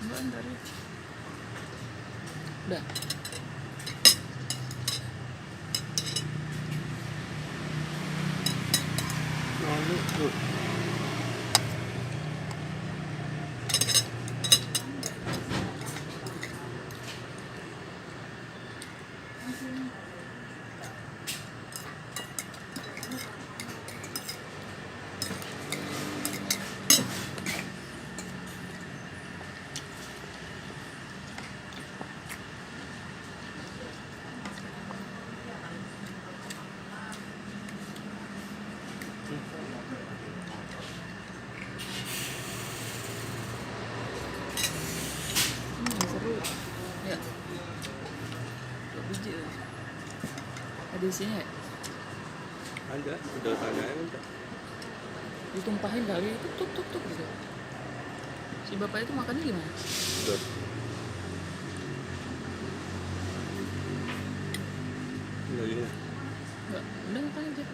Enggak, ntar ya. Udah. Lalu tuh. Seru. Ya. 2 biji lah. Ada isinya ya? Ada, udah ada aja. Ditumpahin kali, tuk gitu. Si bapak itu makannya gimana? Udah. Udah gini. Enggak, udah makan aja.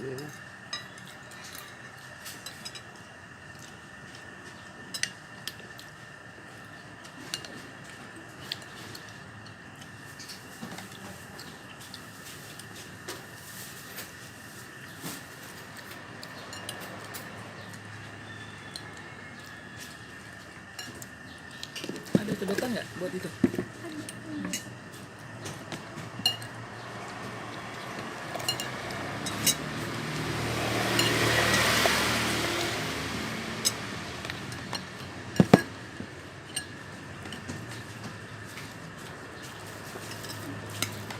Ini. Ada sedotan nggak buat itu?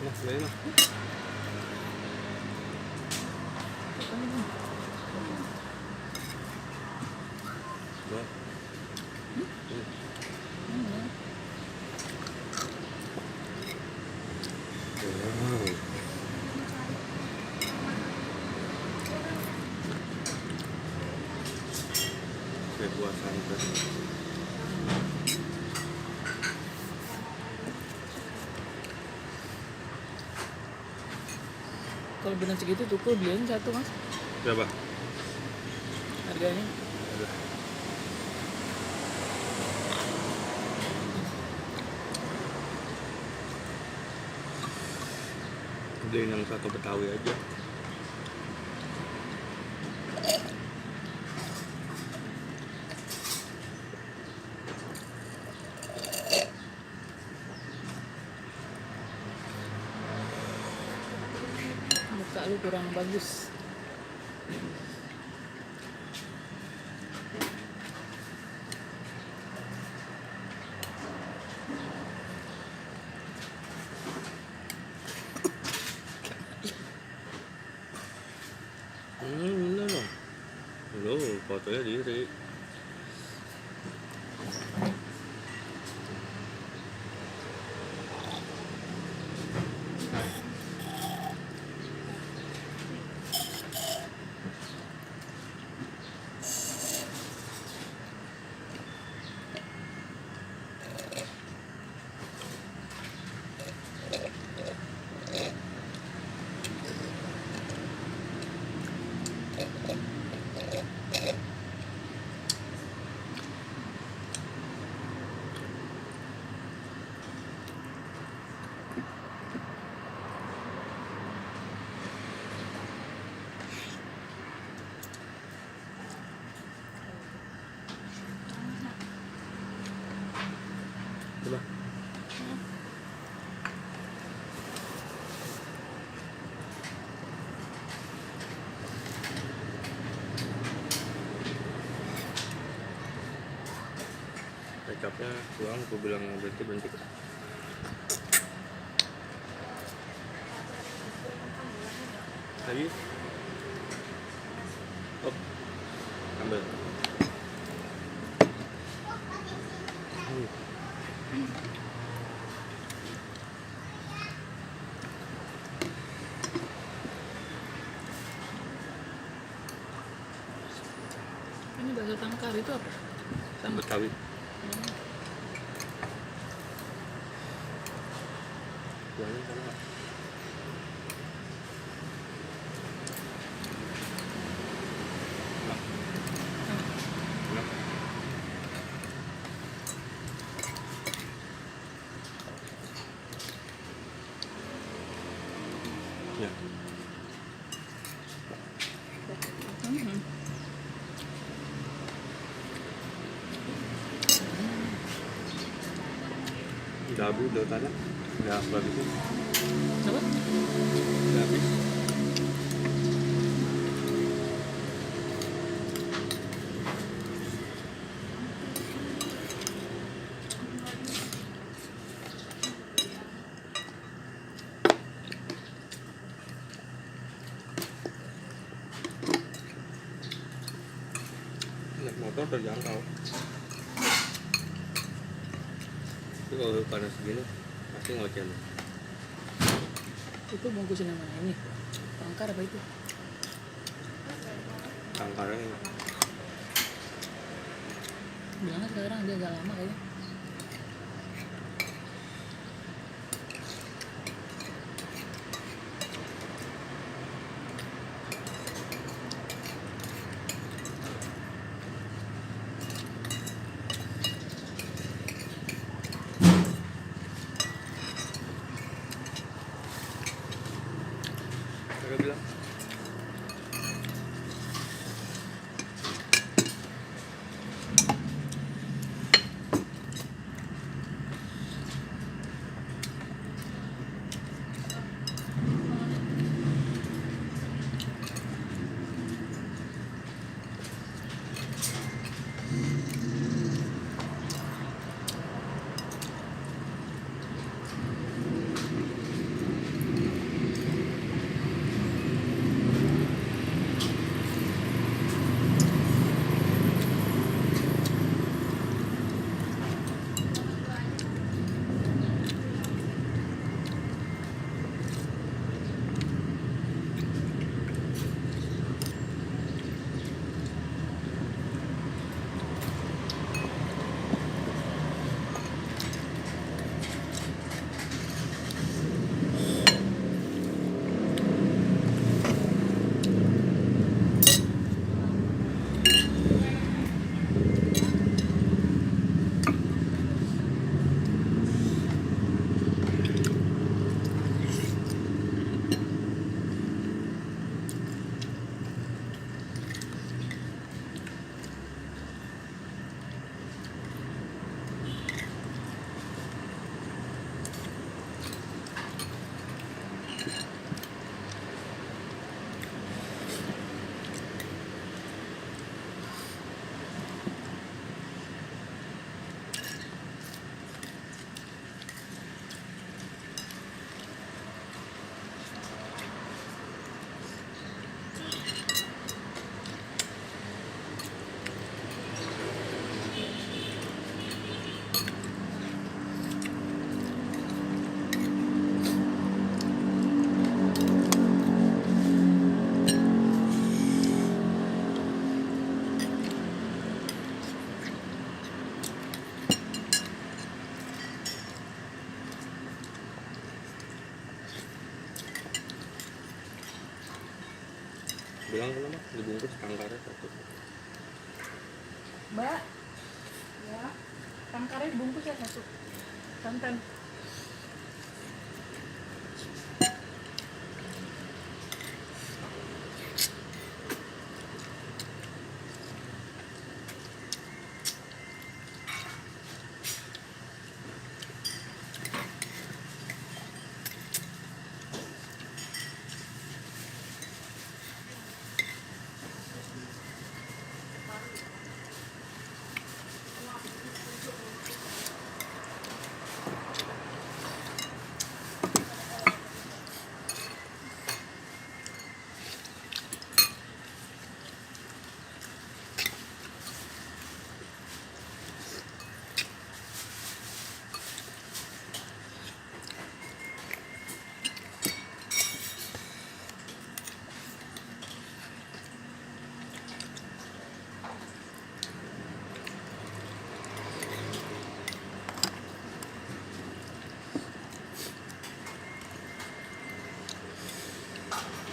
Nah, ini mah. Buat. Wow. Kayak buah santan. Kalau benar segitu tukul beliin satu mas. Berapa? Harganya Ada. Beliin yang satu Betawi aja. muka lu kurang bagus. Bener loh. Lo fotonya diri. Coba. kecapnya kurang, aku bilang berhenti lagi. Op, ambil. Ini bakso tangkar itu apa? Sama. Betawi. Kuahnya sama nggak? Enak. Ya. Udah habis, udah tanya. Udah habis. Apa? Udah habis. Naik motor terjangkau. Tapi kalau panas segini pasti ngoceh. Itu bungkusin yang mana ini? Tangkar apa itu? Tangkarnya Bilangnya sekarang dia agak lama kayaknya. mereka bilang bilang kan mah dibungkus tangkarnya satu. Mbak, ya, tangkarnya dibungkus ya satu. Santan.